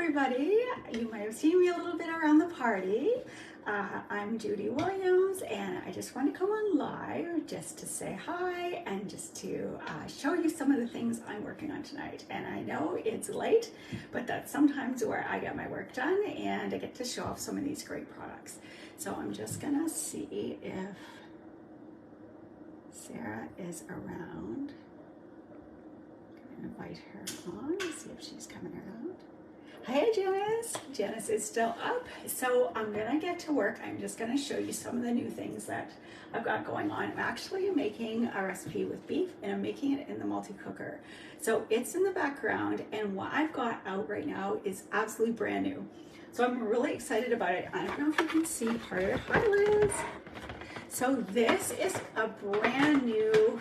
everybody. You might have seen me a little bit around the party. I'm Judy Williams, and I just want to come on live just to say hi and just to show you some of the things I'm working on tonight. And I know it's late, but that's sometimes where I get my work done and I get to show off some of these great products. So I'm just gonna see if Sarah is around. Invite her on, see if she's coming around. Hey Janice! Janice is still up. So I'm gonna get to work. I'm just gonna show you some of the new things that I've got going on. I'm actually making a recipe with beef and I'm making it in the multi-cooker. So it's in the background, and what I've got out right now is absolutely brand new. So I'm really excited about it. I don't know if you can see part of it. Hi Liz! So this is a brand new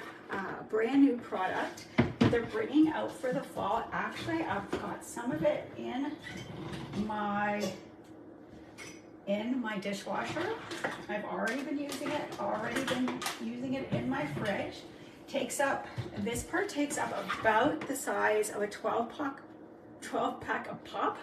product they're bringing out for the fall. Actually, I've got some of it in my dishwasher. I've already been using it, in my fridge. This part takes up about the size of a 12 pack of pop,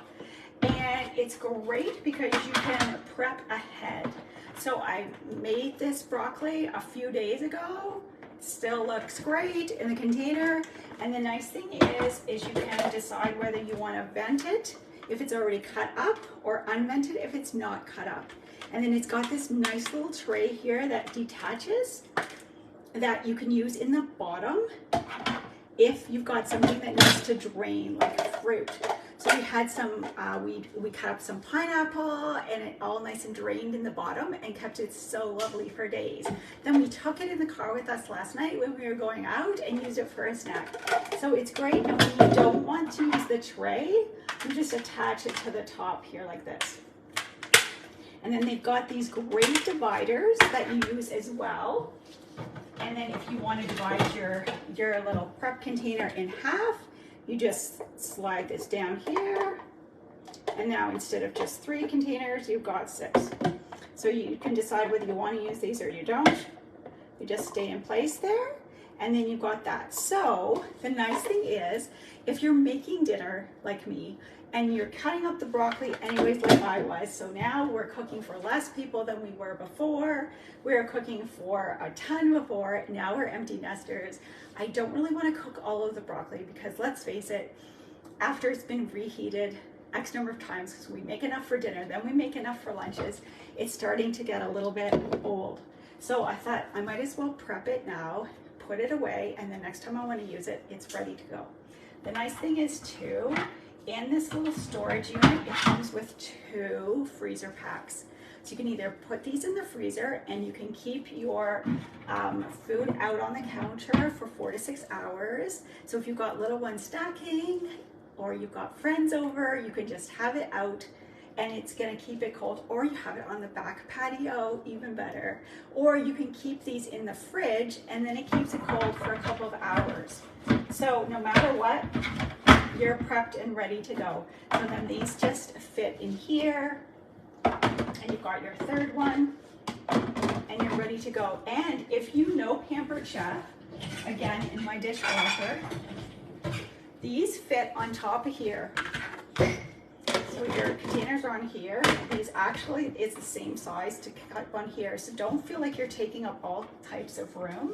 and it's great because you can prep ahead. So I made this broccoli a few days ago. Still looks great in the container, and the nice thing is you can decide whether you want to vent it if it's already cut up, or unvented if it's not cut up. And then it's got this nice little tray here that detaches, that you can use in the bottom if you've got something that needs to drain, like fruit. So we had some, we cut up some pineapple, and it all nice and drained in the bottom and kept it so lovely for days. Then we took it in the car with us last night when we were going out and used it for a snack. So it's great, and when you don't want to use the tray, you just attach it to the top here like this. And then they've got these great dividers that you use as well. And then if you want to divide your little prep container in half, you just slide this down here, and now instead of just 3 containers, you've got 6. So you can decide whether you want to use these or you don't. You just stay in place there, and then you've got that. So the nice thing is, if you're making dinner like me, and you're cutting up the broccoli anyways like I was, so now we're cooking for less people than we were before. We were cooking for a ton before, now we're empty nesters. I don't really want to cook all of the broccoli because, let's face it, after it's been reheated X number of times, because we make enough for dinner, then we make enough for lunches, it's starting to get a little bit old. So I thought I might as well prep it now, put it away, and the next time I want to use it, it's ready to go. The nice thing is too, in this little storage unit, it comes with 2 freezer packs. So you can either put these in the freezer, and you can keep your food out on the counter for 4 to 6 hours. So if you've got little ones stacking, or you've got friends over, you can just have it out and it's gonna keep it cold. Or you have it on the back patio, even better. Or you can keep these in the fridge, and then it keeps it cold for a couple of hours. So no matter what, you're prepped and ready to go. So then these just fit in here, and you've got your 3rd one, and you're ready to go. And if you know Pampered Chef, again, in my dishwasher, these fit on top of here. So your containers are on here. These actually is the same size to cut on here. So don't feel like you're taking up all types of room,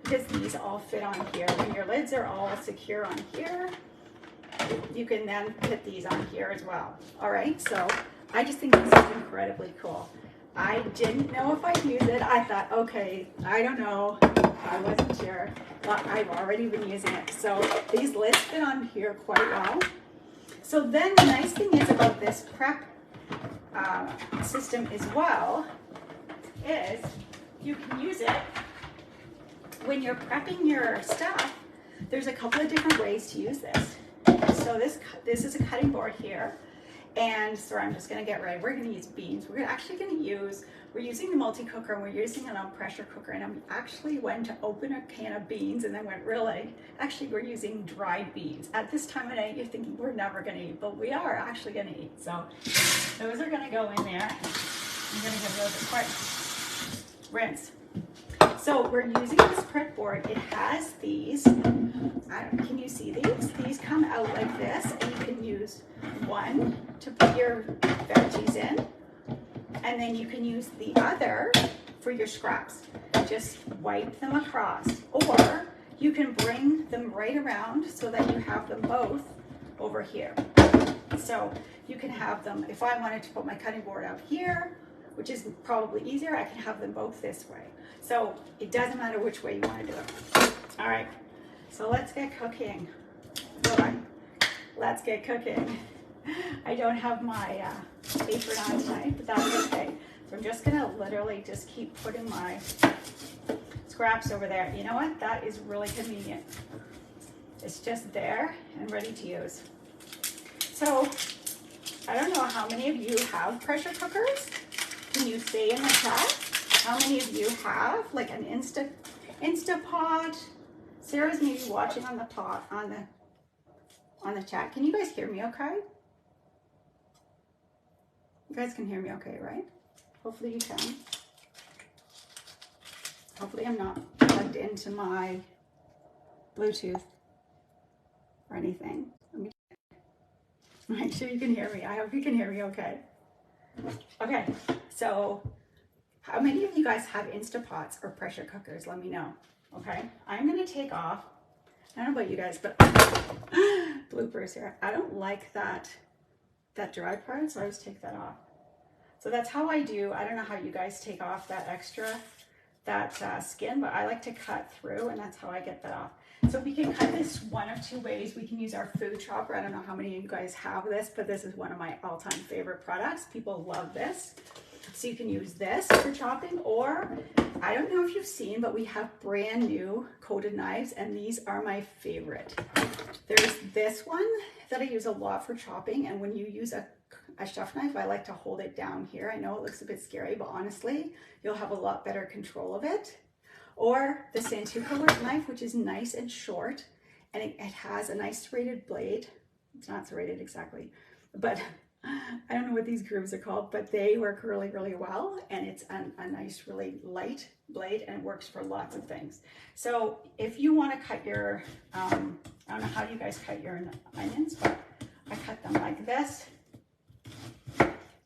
because these all fit on here. When your lids are all secure on here, you can then put these on here as well. All right, so I just think this is incredibly cool. I didn't know if I'd use it. I thought, okay, I don't know. I wasn't sure, but I've already been using it. So these lids fit on here quite well. So then the nice thing is about this prep system as well is you can use it when you're prepping your stuff. There's a couple of different ways to use this. So this is a cutting board here, and so I'm just going to get ready. We're going to use beans. We're using the multi-cooker, and we're using it on pressure cooker, and I actually went to open a can of beans and then went, really? Actually, we're using dried beans. At this time of night, you're thinking we're never going to eat, but we are actually going to eat. So those are going to go in there. I'm going to give those a quick rinse. So we're using this prep board. It has these, can you see these? These come out like this, and you can use 1, your veggies in, and then you can use the other for your scraps. Just wipe them across, or you can bring them right around so that you have them both over here. So you can have them, if I wanted to put my cutting board out here, which is probably easier, I can have them both this way. So it doesn't matter which way you want to do it. All right, so let's get cooking. Hold on. Let's get cooking. I don't have my apron on tonight, but that's okay. So I'm just gonna literally just keep putting my scraps over there. You know what? That is really convenient. It's just there and ready to use. So I don't know how many of you have pressure cookers. Can you say in the chat how many of you have like an Instapot? Sarah's maybe watching on the pot on the chat. Can you guys hear me okay? You guys can hear me okay, right? Hopefully you can. Hopefully I'm not plugged into my Bluetooth or anything. Let me make sure you can hear me. I hope you can hear me okay. Okay, so how many of you guys have Instapots or pressure cookers? Let me know. Okay, I'm gonna take off. I don't know about you guys, but bloopers here. I don't like that dry part, so I always take that off. So that's how I do. I don't know how you guys take off that extra, skin, but I like to cut through, and that's how I get that off. So we can cut this one of two ways. We can use our food chopper. I don't know how many of you guys have this, but this is one of my all-time favorite products. People love this. So you can use this for chopping, or I don't know if you've seen, but we have brand new coated knives, and these are my favorite. There's this one that I use a lot for chopping, and when you use a chef knife, I like to hold it down here. I know it looks a bit scary, but honestly, you'll have a lot better control of it. Or the Santoku knife, which is nice and short, and it has a nice serrated blade. It's not serrated exactly, but I don't know what these grooves are called, but they work really, really well, and it's a nice, really light blade, and it works for lots of things. So if you want to cut your, I don't know how you guys cut your onions, but I cut them like this,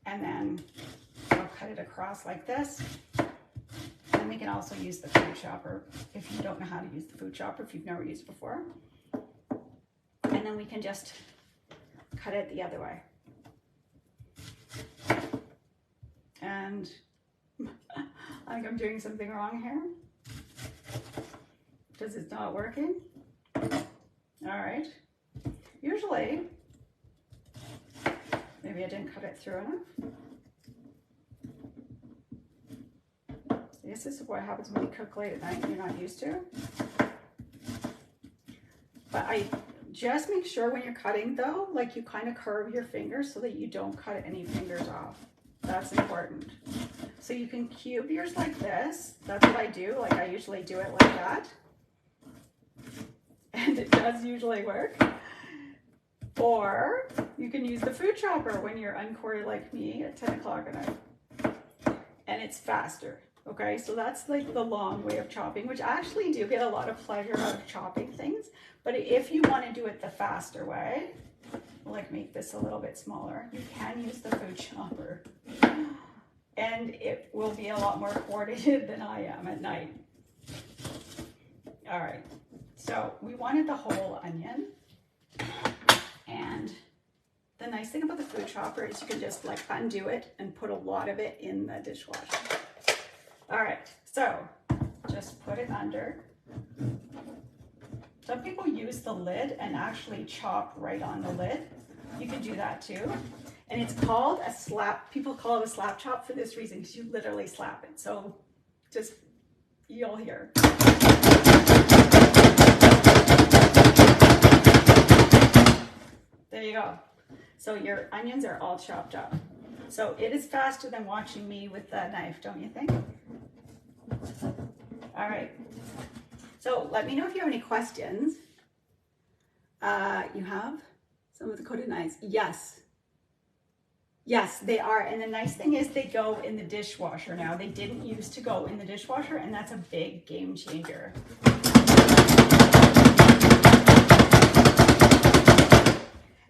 and then I'll cut it across like this. And we can also use the food chopper if you don't know how to use the food chopper, if you've never used it before. And then we can just cut it the other way. And I think I'm doing something wrong here because it's not working. All right. Usually, maybe I didn't cut it through enough. This is what happens when you cook late at night and you're not used to. But I just make sure when you're cutting though, like you kind of curve your fingers so that you don't cut any fingers off. That's important. So you can cube yours like this. That's what I do. Like I usually do it like that. And it does usually work. Or you can use the food chopper when you're uncored like me at 10 o'clock at night. And it's faster. Okay, so that's like the long way of chopping, which I actually do get a lot of pleasure out of chopping things. But if you want to do it the faster way, like make this a little bit smaller, you can use the food chopper. And it will be a lot more coordinated than I am at night. All right, so we wanted the whole onion. And the nice thing about the food chopper is you can just like undo it and put a lot of it in the dishwasher. All right, so just put it under. Some people use the lid and actually chop right on the lid. You can do that too. And it's called a slap. People call it a slap chop for this reason, because you literally slap it. So just, you'll hear. There you go. So your onions are all chopped up. So it is faster than watching me with the knife, don't you think? All right. So let me know if you have any questions. You have some of the coated knives. Yes. Yes, they are. And the nice thing is they go in the dishwasher now. They didn't used to go in the dishwasher, and that's a big game changer.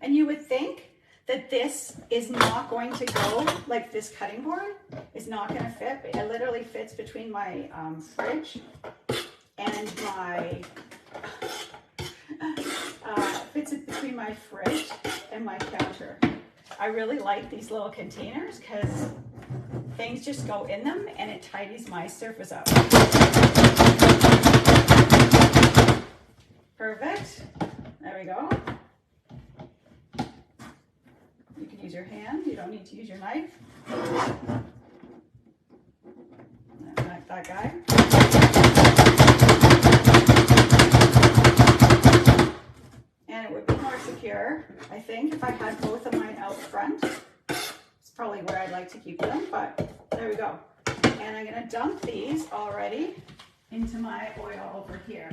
And you would think that this is not going to go, like this cutting board is not going to fit. It literally fits between my fridge and my, fits it between my fridge and my counter. I really like these little containers because things just go in them and it tidies my surface up. Perfect. There we go. You can use your hand. You don't need to use your knife. Like that guy. And it would be more secure, I think, if I had both of mine out front. It's probably where I'd like to keep them, but there we go. And I'm going to dump these already into my oil over here,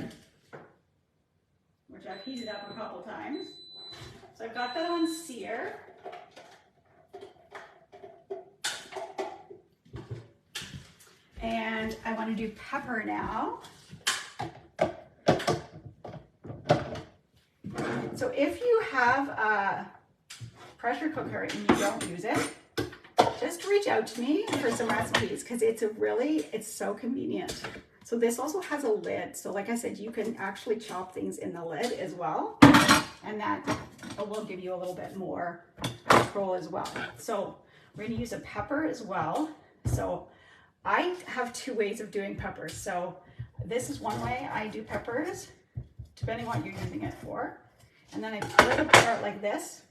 which I've heated up a couple times. So I've got that on sear. And I want to do pepper now. So if you have a pressure cooker and you don't use it, just reach out to me for some recipes because it's so convenient. So this also has a lid. So like I said, you can actually chop things in the lid as well. And that will give you a little bit more control as well. So we're going to use a pepper as well. So I have two ways of doing peppers. So this is one way I do peppers, depending on what you're using it for. And then I pull it apart like this.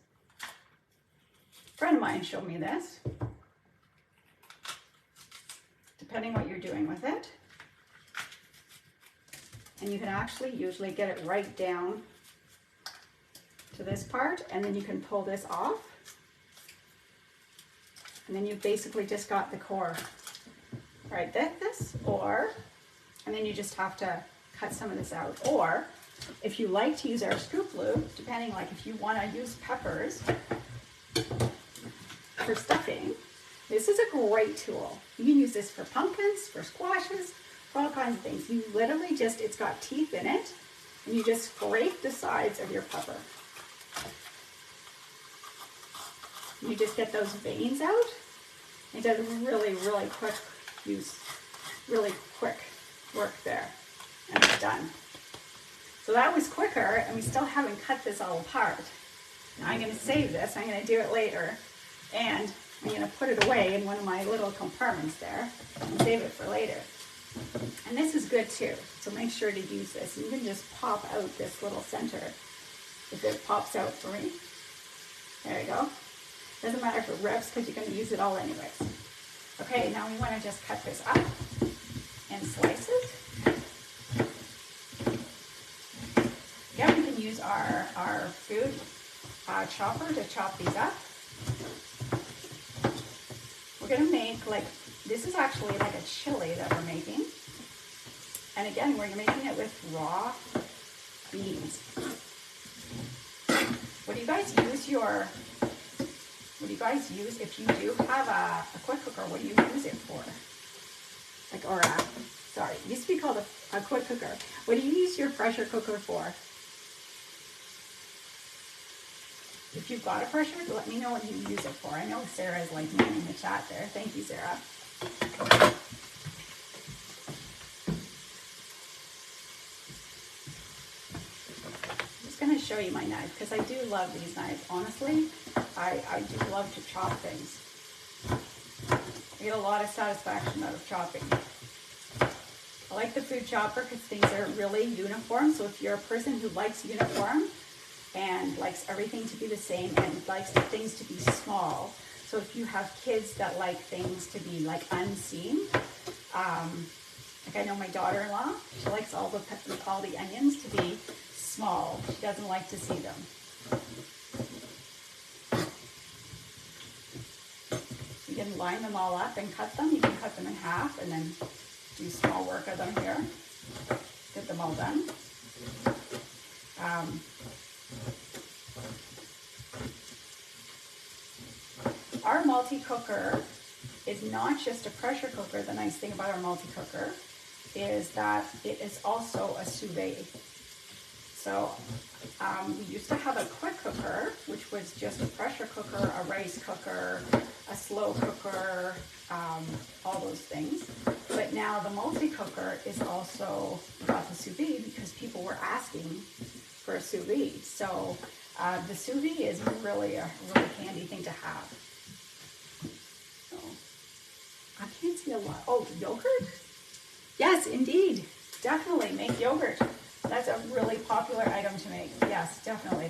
A friend of mine showed me this. Depending what you're doing with it. And you can actually usually get it right down to this part, and then you can pull this off. And then you've basically just got the core right like this, and then you just have to cut some of this out. Or if you like to use our scoop loop, depending, like if you want to use peppers for stuffing, this is a great tool. You can use this for pumpkins, for squashes, for all kinds of things. You literally just, it's got teeth in it, and you just scrape the sides of your pepper. You just get those veins out. It does really quick work there, and it's done. So that was quicker, and we still haven't cut this all apart. Now I'm going to save this. I'm going to do it later, and I'm going to put it away in one of my little compartments there and save it for later. And this is good too, so make sure to use this. You can just pop out this little center if it pops out for me. There you go. Doesn't matter if it rips because you're going to use it all anyways. Okay, now we want to just cut this up in slices. Yeah, we can use our food chopper to chop these up. We're going to make, like, this is actually like a chili that we're making. And again, we're making it with raw beans. What do you guys use if you do have a quick cooker? What do you use it for? Like, sorry, it used to be called a quick cooker. What do you use your pressure cooker for? If you've got a pressure, let me know what you use it for. I know Sarah is like me in the chat there. Thank you, Sarah. I'm just going to show you my knife because I do love these knives. Honestly, I do love to chop things. I get a lot of satisfaction out of chopping. I like the food chopper because things are really uniform. So if you're a person who likes uniform and likes everything to be the same and likes things to be small, so if you have kids that like things to be like unseen, like I know my daughter-in-law, she likes all the onions to be small. She doesn't like to see them. You can line them all up and cut them. You can cut them in half and then do small work of them here. Get them all done. Our multi-cooker is not just a pressure cooker. The nice thing about our multi-cooker is that it is also a sous vide. So We used to have a quick cooker, which was just a pressure cooker, a rice cooker, a slow cooker, all those things. But now the multi-cooker is also got the sous vide because people were asking for a sous vide. So the sous vide is really a really handy thing to have. So I can't see a lot. Oh, yogurt? Yes, indeed. Definitely make yogurt. That's a really popular item to make. Yes, definitely.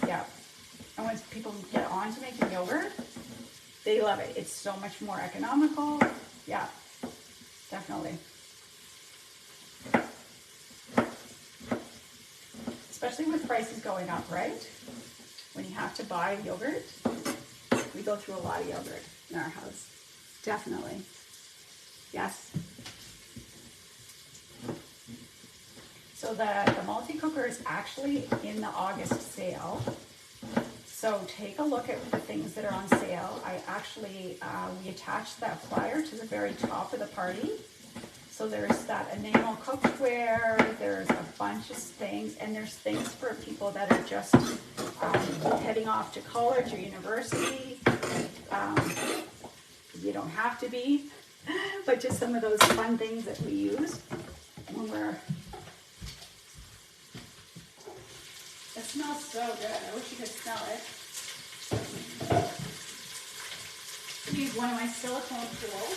Yeah. And once people get on to making yogurt, they love it. It's so much more economical. Yeah, definitely. Especially with prices going up, right? When you have to buy yogurt, we go through a lot of yogurt in our house. Definitely. Yes. So the multi-cooker is actually in the August sale. So take a look at the things that are on sale. I actually, we attached that flyer to the very top of the party. So there's that enamel cookware, there's a bunch of things, and there's things for people that are just heading off to college or university. You don't have to be, but just some of those fun things that we use when we're... It smells so good. I wish you could smell it. Use one of my silicone tools.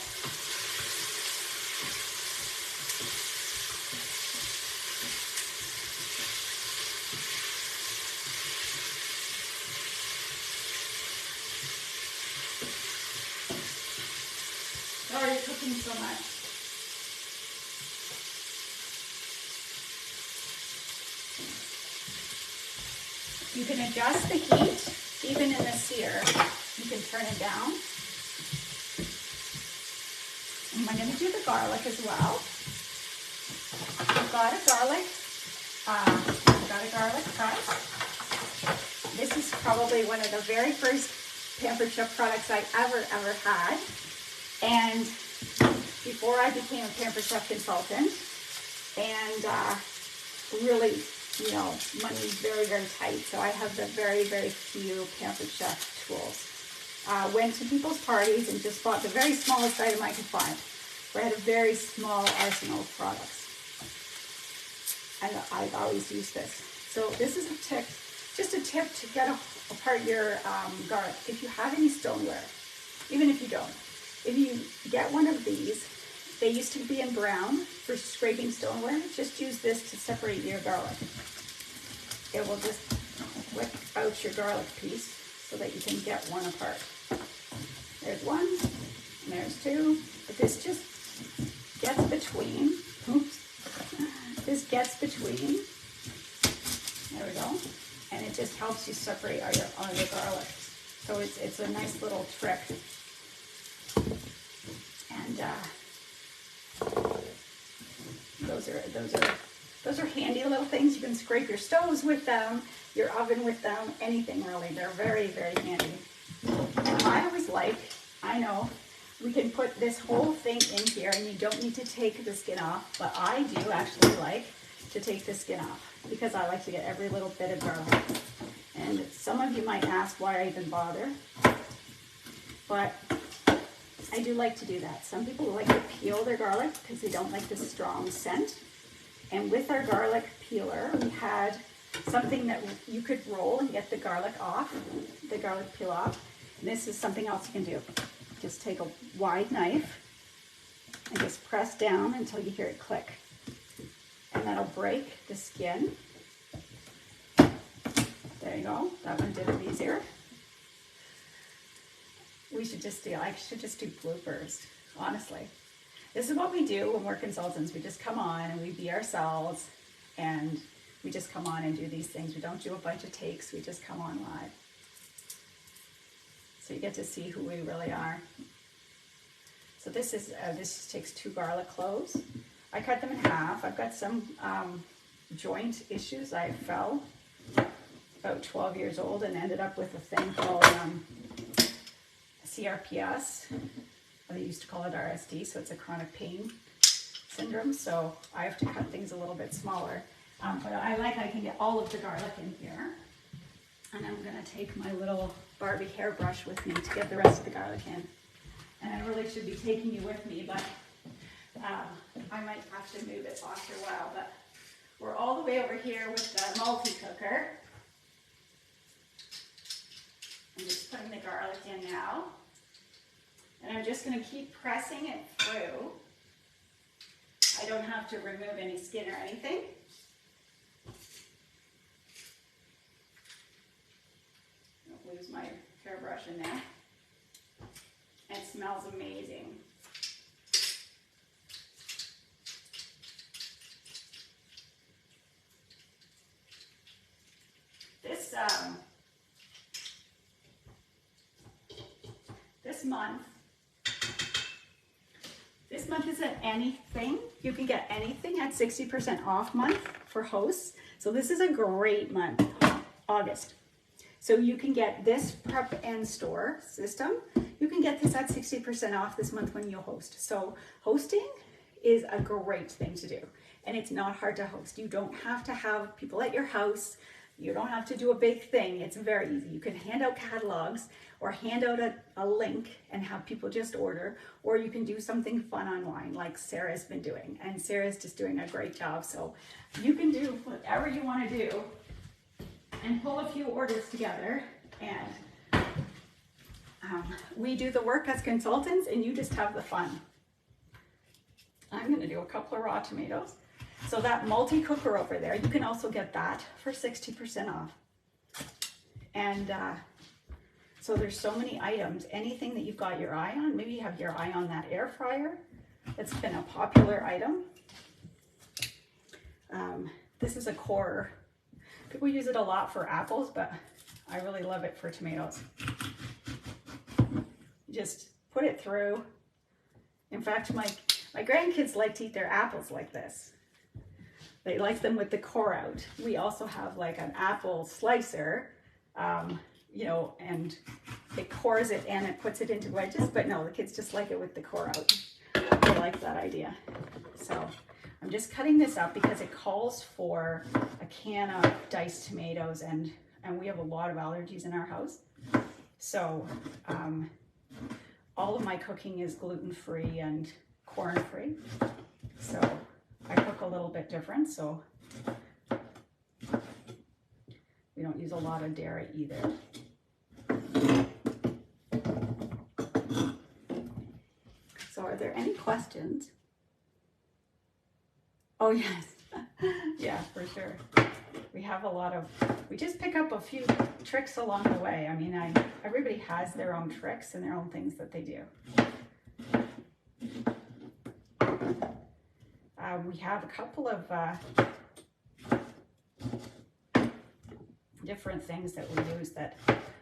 Sorry, you're cooking so much. You can adjust the heat, even in the sear. You can turn it down. And I'm going to do the garlic as well. I've got a garlic press. This is probably one of the very first Pampered Chef products I ever had. And before I became a Pampered Chef consultant, and really, you know, money's very, very tight, so I have the very, very few Pampered Chef tools. Went to people's parties and just bought the very smallest item I could find. I had a very small arsenal of products. And I've always used this. So this is a tip, just a tip to get apart your garlic. If you have any stoneware, even if you don't, if you get one of these, they used to be in brown for scraping stoneware. Just use this to separate your garlic. It will just whip out your garlic piece so that you can get one apart. There's one, and there's two, but this just gets between, oops, this gets between, there we go, and it just helps you separate all your garlic. So it's a nice little trick. And those are handy little things. You can scrape your stoves with them, your oven with them, anything really. They're very, very handy. And I always like, I know, we can put this whole thing in here and you don't need to take the skin off, but I do actually like to take the skin off because I like to get every little bit of garlic. And some of you might ask why I even bother, but I do like to do that. Some people like to peel their garlic because they don't like the strong scent. And with our garlic peeler, we had something that you could roll and get the garlic off, the garlic peel off. And this is something else you can do. Just take a wide knife and just press down until you hear it click. And that'll break the skin. There you go. That one did it easier. I should just do bloopers, honestly. This is what we do when we're consultants. We just come on and we be ourselves and we just come on and do these things. We don't do a bunch of takes. We just come on live. So you get to see who we really are. So this just takes 2 garlic cloves. I cut them in half. I've got some joint issues. I fell about 12 years old and ended up with a thing called CRPS. They used to call it RSD, so it's a chronic pain syndrome. So I have to cut things a little bit smaller. But I can get all of the garlic in here. And I'm gonna take my little Barbie hairbrush with me to get the rest of the garlic in. And I really should be taking you with me, but I might have to move it after a while. But we're all the way over here with the multi-cooker. I'm just putting the garlic in now. And I'm just gonna keep pressing it through. I don't have to remove any skin or anything. Don't lose my hairbrush in there. It smells amazing. This month isn't anything. You can get anything at 60% off month for hosts. So this is a great month, August. So you can get this prep and store system. You can get this at 60% off this month when you host. So hosting is a great thing to do. And it's not hard to host. You don't have to have people at your house. You don't have to do a big thing. It's very easy. You can hand out catalogs or hand out a link and have people just order, or you can do something fun online like Sarah's been doing. And Sarah's just doing a great job. So you can do whatever you want to do and pull a few orders together. And we do the work as consultants and you just have the fun. I'm going to do a couple of raw tomatoes. So that multi-cooker over there, you can also get that for 60% off. And so there's so many items, anything that you've got your eye on. Maybe you have your eye on that air fryer. It's been a popular item. This is a core. People use it a lot for apples, but I really love it for tomatoes. Just put it through. In fact, my grandkids like to eat their apples like this. They like them with the core out. We also have like an apple slicer, you know, and it cores it and it puts it into wedges, but no, the kids just like it with the core out. They like that idea. So I'm just cutting this up because it calls for a can of diced tomatoes, and we have a lot of allergies in our house. So all of my cooking is gluten-free and corn-free. So I cook a little bit different, so we don't use a lot of dairy either. So are there any questions? Oh yes, yeah, for sure. We have a lot of, we just pick up a few tricks along the way. I mean, everybody has their own tricks and their own things that they do. We have a couple of different things that we use that,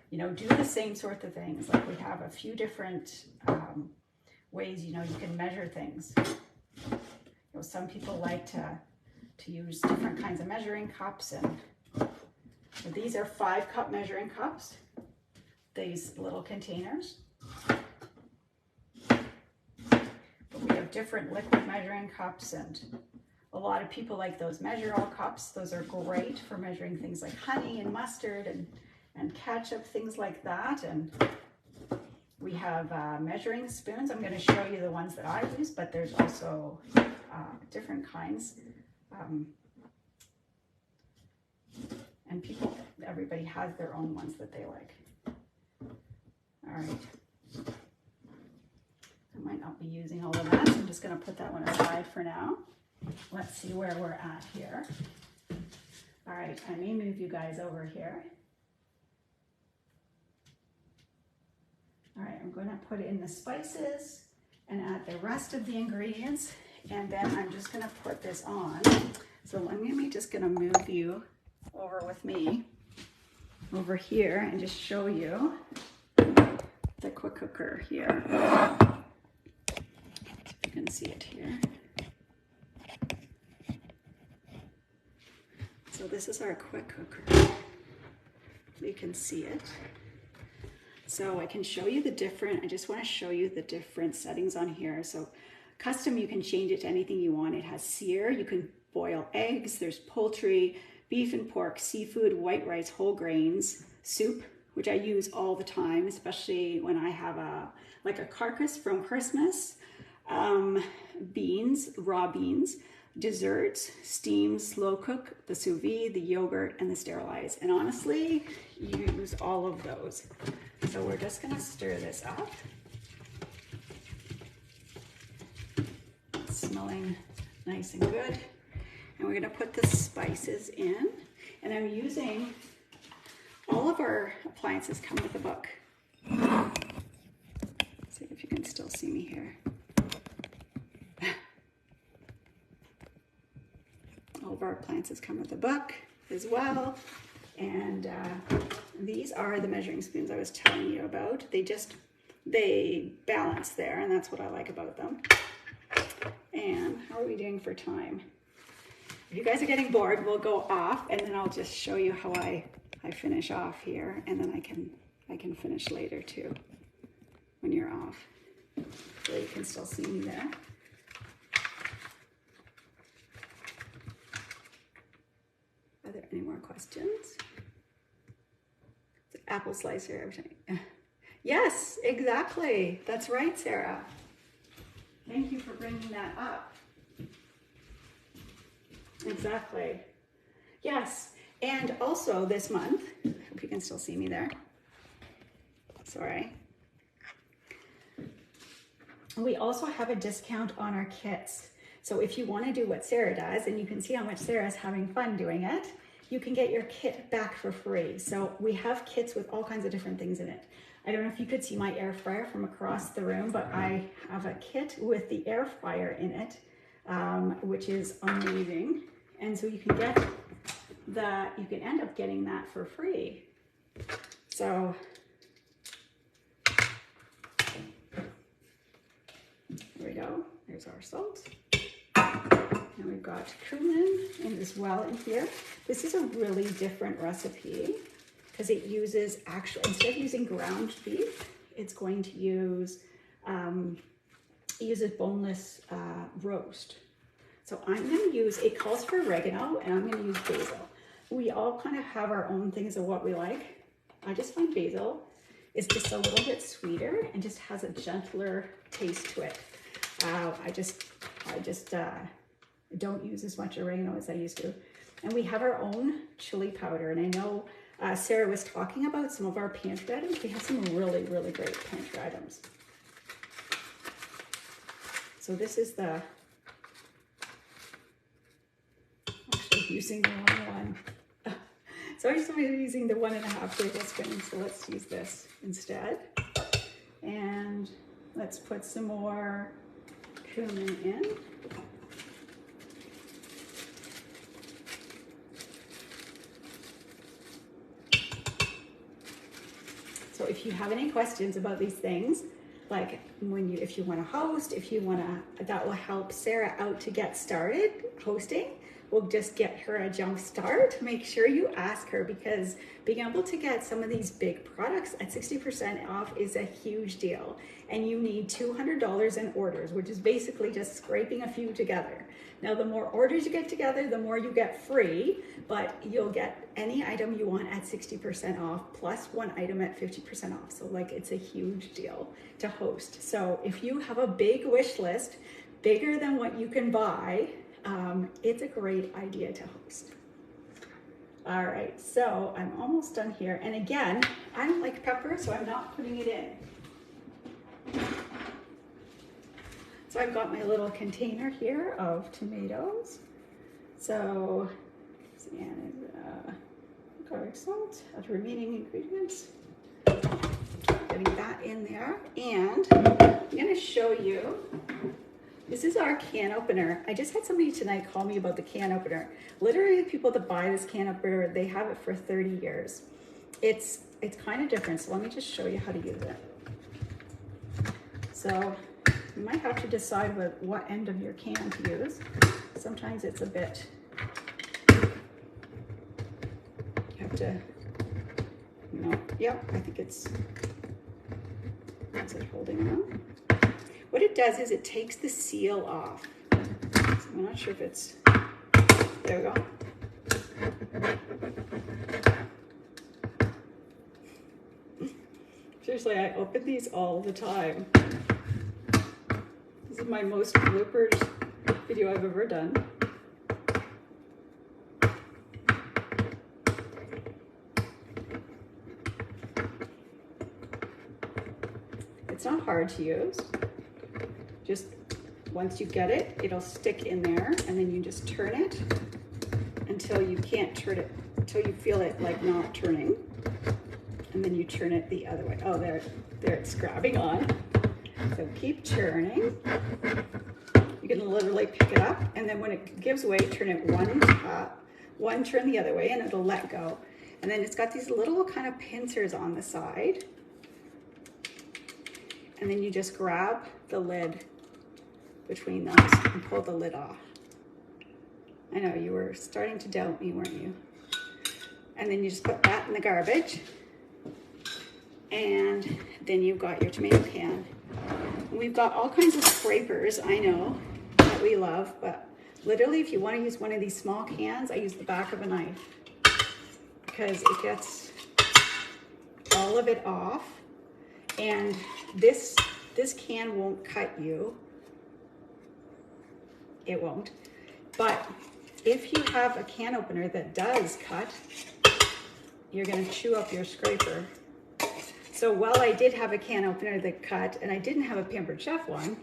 you know, do the same sort of things. Like we have a few different ways, you know, you can measure things. You know, some people like to use different kinds of measuring cups, and so these are 5-cup measuring cups, these little containers. We have different liquid measuring cups, and a lot of people like those measure-all cups. Those are great for measuring things like honey and mustard and ketchup, things like that. And we have measuring spoons. I'm going to show you the ones that I use, but there's also different kinds. And everybody has their own ones that they like. All right. I might not be using all of that, so I'm just going to put that one aside for now. Let's see where we're at here. All right, I may move you guys over here. All right, I'm going to put in the spices and add the rest of the ingredients, and then I'm just going to put this on. So I'm just going to move you over with me over here and just show you the quick cooker here. You can see it here. So this is our quick cooker. You can see it. So I can show you the different, I just want to show you the different settings on here. So custom, you can change it to anything you want. It has sear. You can boil eggs, there's poultry, beef and pork, seafood, white rice, whole grains, soup, which I use all the time, especially when I have a carcass from Christmas, beans, raw beans, desserts, steam, slow cook, the sous vide, the yogurt, and the sterilize. And honestly, use all of those. So we're just gonna stir this up. It's smelling nice and good. And we're gonna put the spices in. And I'm using, all of our appliances come with a book. Let's see if you can still see me here. All of our appliances come with a book as well. And these are the measuring spoons I was telling you about. They balance there, and that's what I like about them. And how are we doing for time? If you guys are getting bored, we'll go off, and then I'll just show you how I finish off here, and then I can finish later too when you're off. So you can still see me there. Are there any more questions? The apple slicer every time. Yes, exactly. That's right, Sarah. Thank you for bringing that up. Exactly. Yes. And also this month, I hope you can still see me there. Sorry. We also have a discount on our kits. So if you want to do what Sarah does, and you can see how much Sarah's having fun doing it, you can get your kit back for free. So we have kits with all kinds of different things in it. I don't know if you could see my air fryer from across the room, but I have a kit with the air fryer in it, which is amazing. And so you can get that, you can end up getting that for free. So there we go. There's our salt. And we've got cumin in as well in here. This is a really different recipe because it uses instead of using ground beef, it's going to use, it uses boneless roast. So I'm going to use, it calls for oregano, and I'm going to use basil. We all kind of have our own things of what we like. I just find basil is just a little bit sweeter and just has a gentler taste to it. I just don't use as much oregano as I used to. And we have our own chili powder. And I know Sarah was talking about some of our pantry items. We have some really, really great pantry items. So this is the, actually using the wrong one. So I just was using the 1.5 tablespoons. So let's use this instead. And let's put some more cumin in. So if you have any questions about these things, like if you want to host, that will help Sarah out to get started hosting. We'll just get her a jump start. Make sure you ask her, because being able to get some of these big products at 60% off is a huge deal. And you need $200 in orders, which is basically just scraping a few together. Now, the more orders you get together, the more you get free, but you'll get any item you want at 60% off, plus one item at 50% off. So like, it's a huge deal to host. So if you have a big wish list, bigger than what you can buy, it's a great idea to host. All right, so I'm almost done here. And again, I don't like pepper, so I'm not putting it in. So I've got my little container here of tomatoes. So, and garlic salt, the remaining ingredients. Getting that in there. And I'm gonna show you, this is our can opener. I just had somebody tonight call me about the can opener. Literally, the people that buy this can opener, they have it for 30 years. It's kind of different, so let me just show you how to use it. So you might have to decide what end of your can to use. Sometimes it's a bit, you have to, yeah, I think it's holding on. What it does is it takes the seal off. So I'm not sure if it's, There we go. Seriously, I open these all the time. This is my most bloopers video I've ever done. It's not hard to use. Just once you get it, it'll stick in there, and then you just turn it until you can't turn it, until you feel it like not turning. And then you turn it the other way. Oh, there it's grabbing on. So keep turning. You can literally pick it up, and then when it gives way, turn it one turn the other way, and it'll let go. And then it's got these little kind of pincers on the side. And then you just grab the lid between those and pull the lid off. I know you were starting to doubt me, weren't you? And then you just put that in the garbage. And then you've got your tomato can. And we've got all kinds of scrapers, I know, that we love, but literally if you want to use one of these small cans, I use the back of a knife because it gets all of it off. And this can won't cut you. It won't. But if you have a can opener that does cut, you're going to chew up your scraper. So while I did have a can opener that cut, and I didn't have a Pampered Chef one,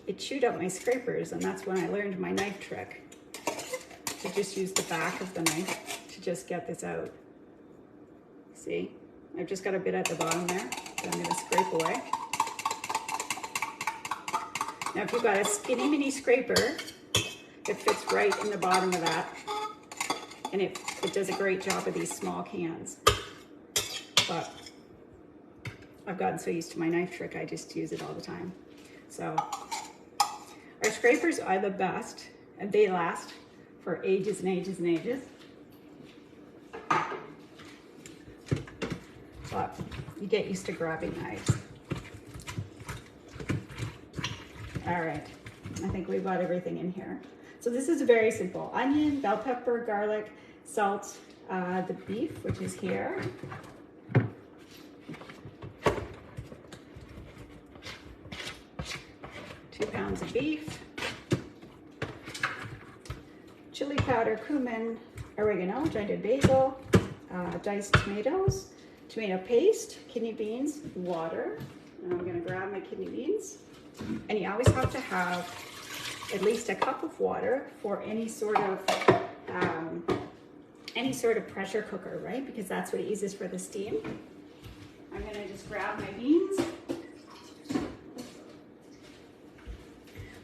it chewed up my scrapers, and that's when I learned my knife trick. To just use the back of the knife to just get this out. See? I've just got a bit at the bottom there, so I'm going to scrape away. Now if you've got a skinny mini scraper, it fits right in the bottom of that, and it does a great job of these small cans. But I've gotten so used to my knife trick, I just use it all the time. So our scrapers are the best, and they last for ages and ages and ages. But you get used to grabbing knives. All right, I think we've got everything in here. So this is very simple. Onion, bell pepper, garlic, salt, the beef, which is here. 2 pounds of beef, chili powder, cumin, oregano, dried basil, diced tomatoes, tomato paste, kidney beans, water. And I'm gonna grab my kidney beans. And you always have to have at least a cup of water for any sort of pressure cooker, right? Because that's what it uses for the steam. I'm gonna just grab my beans.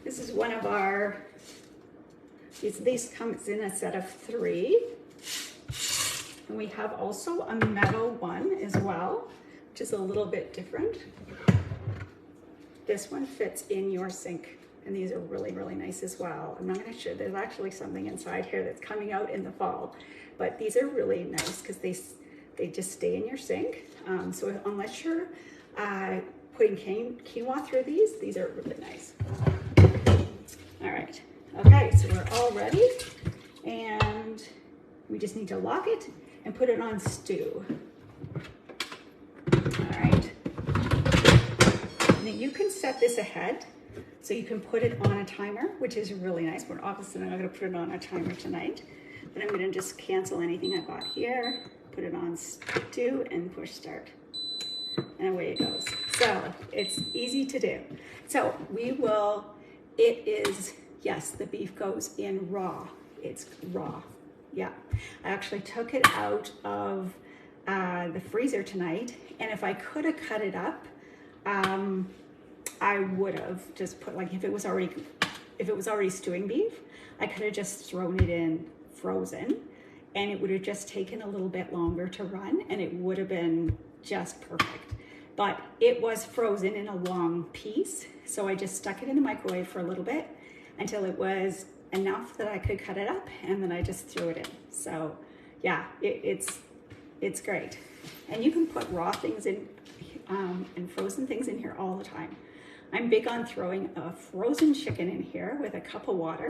This is one of our, these comes in a set of 3. And we have also a metal one as well, which is a little bit different. This one fits in your sink, and these are really, really nice as well. I'm not gonna show, there's actually something inside here that's coming out in the fall, but these are really nice because they just stay in your sink. So unless you're putting quinoa through these are really nice. All right, okay, so we're all ready, and we just need to lock it and put it on stew. All right. Now you can set this ahead, so you can put it on a timer, which is really nice. We're obviously not going to put it on a timer tonight, but I'm going to just cancel anything I've got here, put it on stew, and push start. And away it goes. So it's easy to do. So yes, the beef goes in raw. It's raw. Yeah, I actually took it out of the freezer tonight, and if I could have cut it up, I would have just put, like, if it was already stewing beef, I could have just thrown it in frozen, and it would have just taken a little bit longer to run, and it would have been just perfect. But it was frozen in a long piece, so I just stuck it in the microwave for a little bit until it was enough that I could cut it up, and then I just threw it in. So yeah, it's great. And you can put raw things in and frozen things in here all the time. I'm big on throwing a frozen chicken in here with a cup of water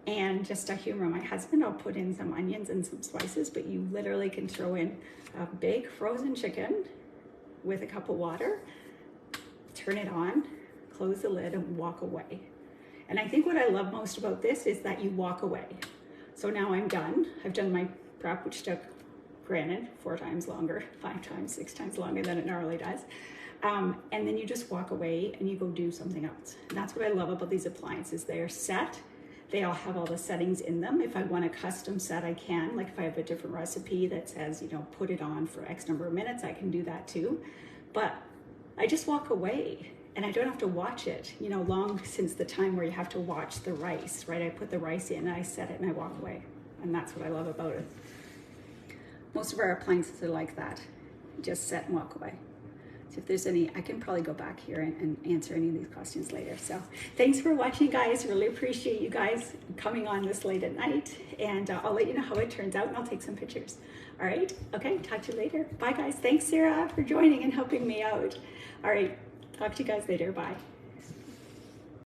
And just to humor my husband, I'll put in some onions and some spices, but you literally can throw in a big frozen chicken with a cup of water, turn it on, close the lid, and walk away. And I think what I love most about this is that you walk away. So now I'm done. I've done my prep, which took, granted, 4 times longer, 5 times, 6 times longer than it normally does. And then you just walk away and you go do something else. And that's what I love about these appliances. They are set. They all have all the settings in them. If I want a custom set, I can. Like if I have a different recipe that says, you know, put it on for X number of minutes, I can do that too. But I just walk away and I don't have to watch it, you know, long since the time where you have to watch the rice, right? I put the rice in, I set it, and I walk away. And that's what I love about it. Most of our appliances are like that. Just set and walk away. So if there's any, I can probably go back here and answer any of these questions later. So thanks for watching, guys. Really appreciate you guys coming on this late at night. And I'll let you know how it turns out, and I'll take some pictures. All right? Okay, talk to you later. Bye, guys. Thanks, Sarah, for joining and helping me out. All right, talk to you guys later. Bye.